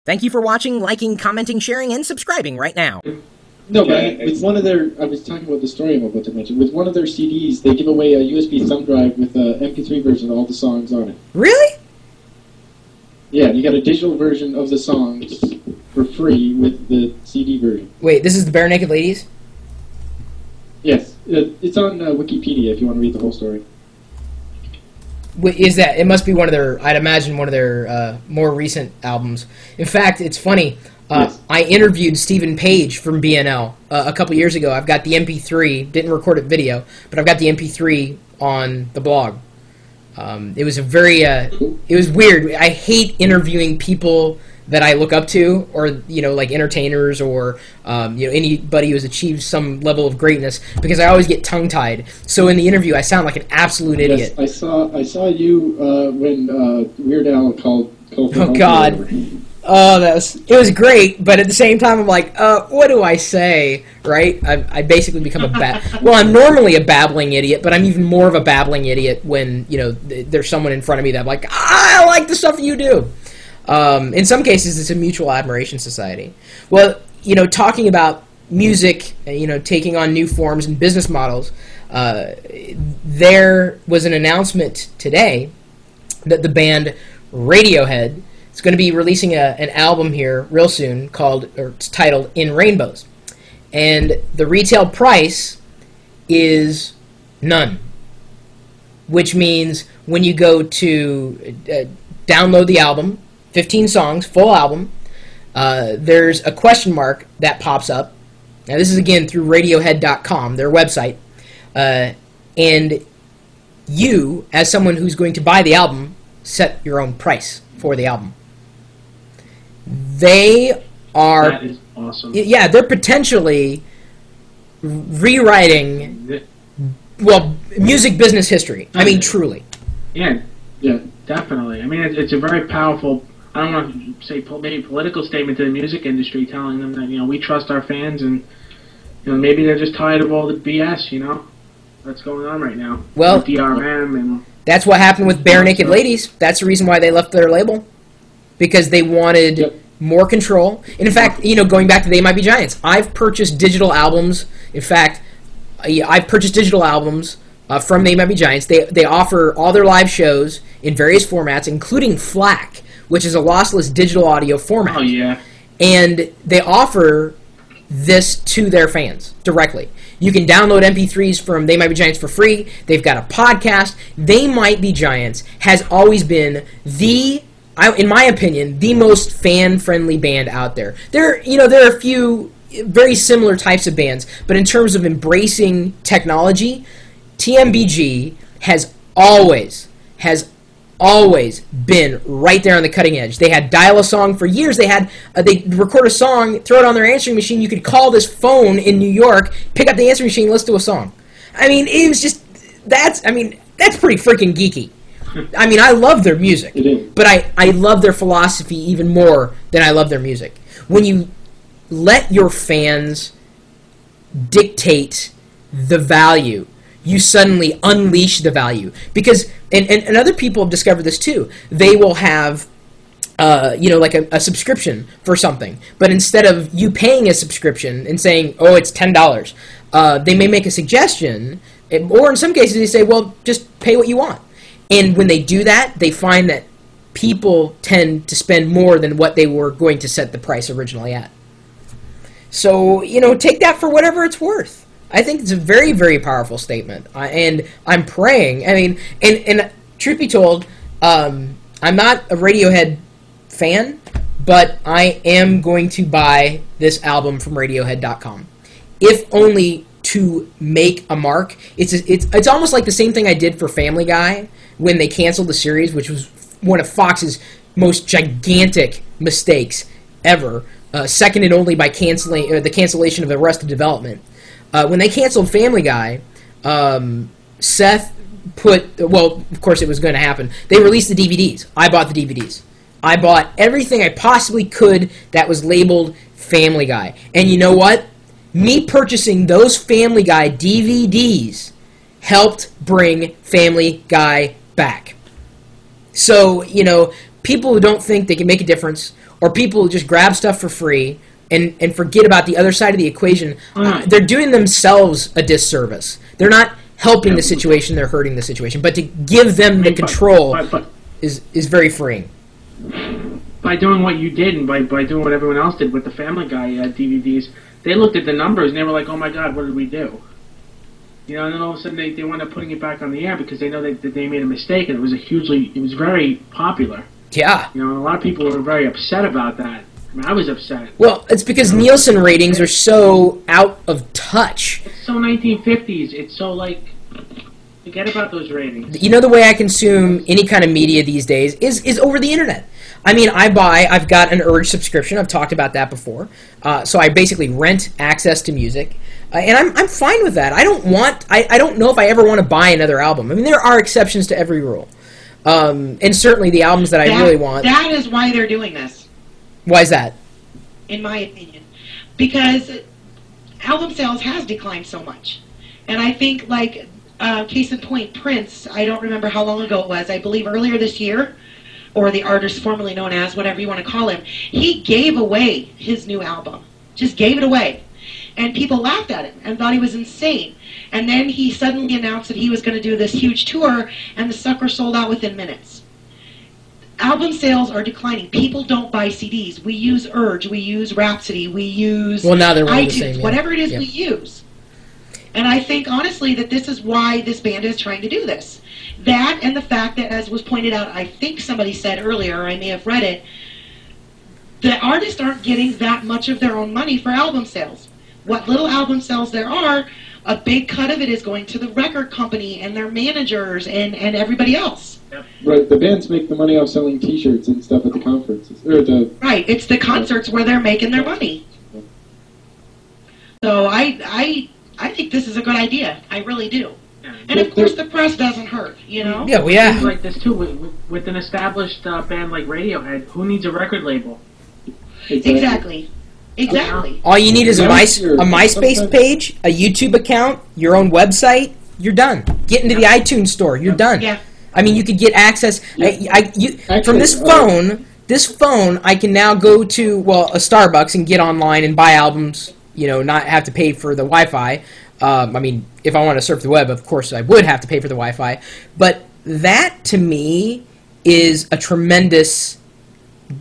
Thank you for watching, liking, commenting, sharing, and subscribing right now. No, but with one of their, I was talking about the story I'm about to mention. With one of their CDs, they give away a USB thumb drive with an MP3 version of all the songs on it. Really? Yeah, you got a digital version of the songs for free with the CD version. Wait, this is the Bare Naked Ladies? Yes, it's on Wikipedia if you want to read the whole story. Is that? It must be one of their, I'd imagine one of their more recent albums. In fact, it's funny. Yes. I interviewed Stephen Page from BNL a couple years ago. I've got the MP3, didn't record it video, but I've got the MP3 on the blog. It was a very, it was weird. I hate interviewing people that I look up to, or, you know, like entertainers, or, you know, anybody who has achieved some level of greatness, because I always get tongue-tied. So in the interview, I sound like an absolute idiot. Yes, I saw you when Weird Al called Oh, God. Oh, it was great, but at the same time, I'm like, what do I say, right? I basically become well, I'm normally a babbling idiot, but I'm even more of a babbling idiot when, you know, there's someone in front of me that I'm like, I like the stuff that you do. In some cases, it's a mutual admiration society. Well, you know, talking about music, you know, taking on new forms and business models, there was an announcement today that the band Radiohead is going to be releasing an album here real soon it's titled In Rainbows. And the retail price is none, which means when you go to download the album, 15 songs, full album, there's a question mark that pops up. Now, this is, again, through Radiohead.com, their website. And you, as someone who's going to buy the album, set your own price for the album. They are... That is awesome. Yeah, they're potentially rewriting, well, music business history. I mean, truly. Yeah, definitely. I mean, it's a very powerful, I don't want to say maybe political statement to the music industry, telling them that, you know, we trust our fans, and, you know, maybe they're just tired of all the BS, you know, that's going on right now. Well, with DRM and... That's what happened with Bare Naked Ladies. That's the reason why they left their label. Because they wanted more control. And in fact, you know, going back to They Might Be Giants, I've purchased digital albums. In fact, I've purchased digital albums from They Might Be Giants. They offer all their live shows in various formats, including FLAC, which is a lossless digital audio format. Oh, yeah. And they offer this to their fans directly. You can download MP3s from They Might Be Giants for free. They've got a podcast. They Might Be Giants has always been in my opinion, the most fan-friendly band out there. There are a few very similar types of bands, but in terms of embracing technology, TMBG has always been right there on the cutting edge. They had Dial a Song for years. They record a song, throw it on their answering machine. You could call this phone in New York, pick up the answering machine, listen to a song. I mean, it was just, that's pretty freaking geeky. I mean, I love their music, but I love their philosophy even more than I love their music. When you let your fans dictate the value, you suddenly unleash the value. Because, and other people have discovered this too, they will have, you know, like a subscription for something. But instead of you paying a subscription and saying, oh, it's $10, they may make a suggestion, or in some cases they say, well, just pay what you want. And when they do that, they find that people tend to spend more than what they were going to set the price originally at. So, you know, take that for whatever it's worth. I think it's a very, very powerful statement. And I'm praying. I mean, and truth be told, I'm not a Radiohead fan, but I am going to buy this album from Radiohead.com. If only to make a mark. It's almost like the same thing I did for Family Guy when they canceled the series, which was one of Fox's most gigantic mistakes ever, seconded only by the cancellation of Arrested Development. When they canceled Family Guy, Seth well, of course it was going to happen. They released the DVDs. I bought the DVDs. I bought everything I possibly could that was labeled Family Guy. And you know what? Me purchasing those Family Guy DVDs helped bring Family Guy back. So, you know, people who don't think they can make a difference, or people who just grab stuff for free and forget about the other side of the equation, they're doing themselves a disservice. They're not helping the situation, they're hurting the situation. But to give them the control is very freeing. By doing what you did and by doing what everyone else did with the Family Guy DVDs, they looked at the numbers and they were like, oh my God, what did we do? You know, and then all of a sudden they wound up putting it back on the air because they know that they made a mistake, and it was very popular. Yeah. You know, and a lot of people were very upset about that. I mean, I was upset. Well, it's because Nielsen ratings are so out of touch. It's so 1950s. It's so, like, forget about those ratings. You know, the way I consume any kind of media these days is over the internet. I mean, I've got an Urge subscription. I've talked about that before. So I basically rent access to music. And I'm fine with that. I don't know if I ever want to buy another album. I mean, there are exceptions to every rule. And certainly the albums that I really want. That is why they're doing this. Why is that? In my opinion. Because album sales has declined so much. And I think, like, case in point, Prince, I don't remember how long ago it was, I believe earlier this year, or the artist formerly known as, whatever you want to call him, he gave away his new album. Just gave it away. And people laughed at him and thought he was insane. And then he suddenly announced that he was going to do this huge tour, and the sucker sold out within minutes. Album sales are declining. People don't buy CDs. We use Urge, we use Rhapsody, we use iTunes, the same, yeah. Whatever it is we use. And I think, honestly, that this is why this band is trying to do this. That and the fact that, as was pointed out, I think somebody said earlier, or I may have read it, the artists aren't getting that much of their own money for album sales. What little album sales there are, a big cut of it is going to the record company and their managers and everybody else. Yep. Right, the bands make the money off selling T-shirts and stuff at the conferences. Right, it's the concerts where they're making their money. So I think this is a good idea. I really do. And of course the press doesn't hurt, you know? Yeah, well, yeah. Things like this too, with an established band like Radiohead, who needs a record label? Exactly. All you need is a MySpace page, a YouTube account, your own website. You're done. Get into the iTunes store. You're done. Yeah. I mean, you could get access. From this phone. This phone, I can now go to a Starbucks and get online and buy albums. You know, not have to pay for the Wi-Fi. I mean, if I want to surf the web, of course, I would have to pay for the Wi-Fi. But that, to me, is a tremendous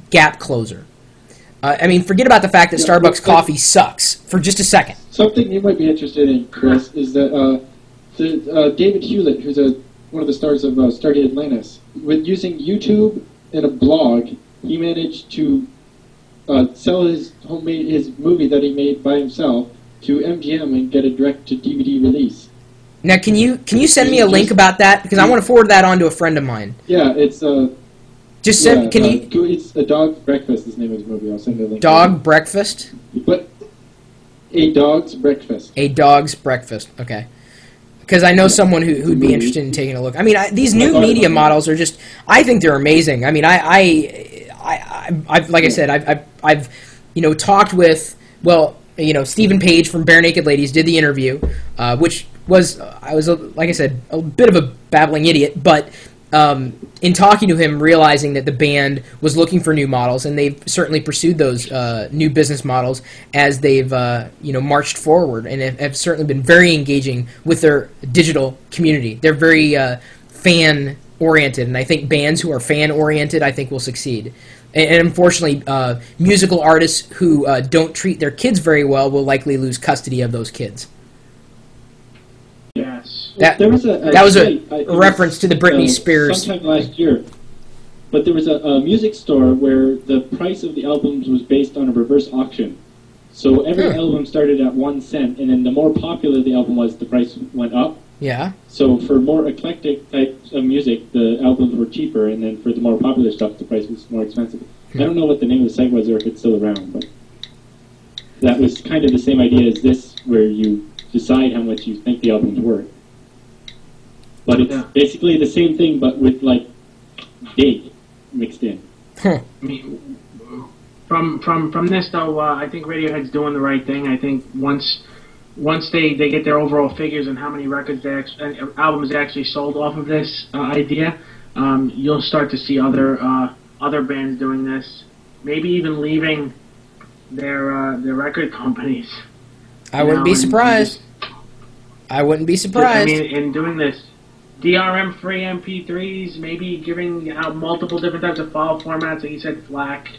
gap closer. I mean, forget about the fact that Starbucks coffee sucks for just a second. Something you might be interested in, Chris, is that David Hewlett, who's one of the stars of Stargate Atlantis, with using YouTube and a blog, he managed to sell his movie that he made by himself to MGM and get a direct-to-DVD release. Now, can you send me a link about that, because I want to forward that on to a friend of mine. Yeah, it's just send. Can you? It's A Dog's Breakfast. Is the name of his movie. I'll send you a link. Dog Breakfast. But A Dog's Breakfast. A Dog's Breakfast. Okay. Because I know someone who'd be interested in taking a look. I mean, these new media models are just. I think they're amazing. I mean, I've like I said, I've talked with Stephen Page from Bare Naked Ladies did the interview, which was I was like I said a bit of a babbling idiot, but in talking to him, realizing that the band was looking for new models, and they've certainly pursued those new business models as they've marched forward, and have certainly been very engaging with their digital community. They're very fan oriented, and I think bands who are fan oriented, I think, will succeed. And unfortunately, musical artists who don't treat their kids very well will likely lose custody of those kids. Yes. That was a reference to the Britney Spears. Sometime last year. But there was a music store where the price of the albums was based on a reverse auction. So every album started at 1 cent, and then the more popular the album was, the price went up. Yeah. So for more eclectic types of music, the albums were cheaper, and then for the more popular stuff, the price was more expensive. I don't know what the name of the site was or if it's still around, but that was kind of the same idea as this, where you decide how much you think the album's worth. But it's basically the same thing, but with, like, date mixed in. I mean, from this, though, I think Radiohead's doing the right thing. I think once they get their overall figures and how many records albums they actually sold off of this idea, you'll start to see other bands doing this. maybe even leaving their record companies. I wouldn't be surprised. I wouldn't be surprised. I mean, in doing this, DRM-free MP3s, maybe giving out multiple different types of file formats, like you said, FLAC.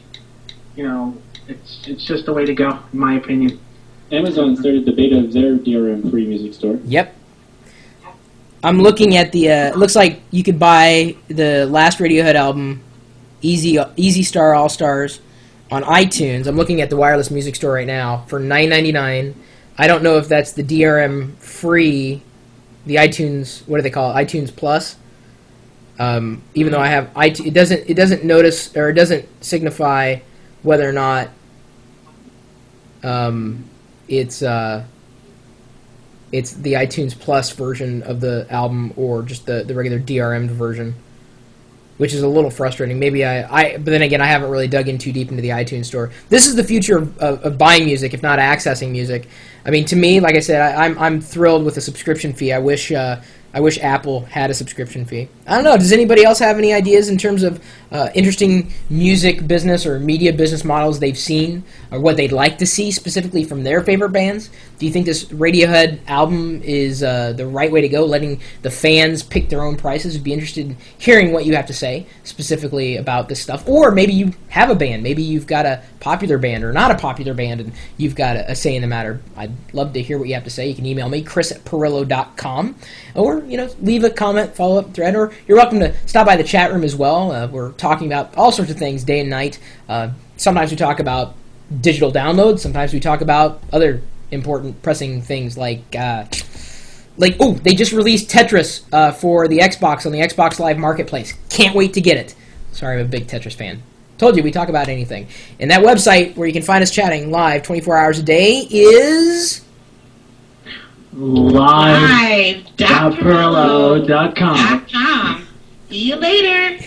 You know, it's just the way to go, in my opinion. Amazon started the beta of their DRM-free music store. Yep. I'm looking at the. It looks like you could buy the last Radiohead album, Easy Star All Stars, on iTunes. I'm looking at the wireless music store right now for $9.99. I don't know if that's the DRM free, the iTunes. What do they call it? iTunes Plus. Even though I have it doesn't notice, or it doesn't signify whether or not it's the iTunes Plus version of the album or just the regular DRM version, which is a little frustrating. Maybe but then again, I haven't really dug in too deep into the iTunes store. This is the future of buying music, if not accessing music. I mean, to me, like I said, I'm thrilled with the subscription fee. I wish Apple had a subscription fee. I don't know. Does anybody else have any ideas in terms of interesting music business or media business models they've seen, or what they'd like to see specifically from their favorite bands? Do you think this Radiohead album is the right way to go, letting the fans pick their own prices? I'd be interested in hearing what you have to say specifically about this stuff. Or maybe you have a band. Maybe you've got a popular band or not a popular band, and you've got a say in the matter. I'd love to hear what you have to say. You can email me, chris@pirillo.com, or leave a comment, follow-up thread, or you're welcome to stop by the chat room as well. We're talking about all sorts of things day and night. Sometimes we talk about digital downloads. Sometimes we talk about other important, pressing things like they just released Tetris for the Xbox on the Xbox Live Marketplace. Can't wait to get it. Sorry, I'm a big Tetris fan. Told you, we talk about anything. And that website where you can find us chatting live 24 hours a day is live.pirillo.com. See you later.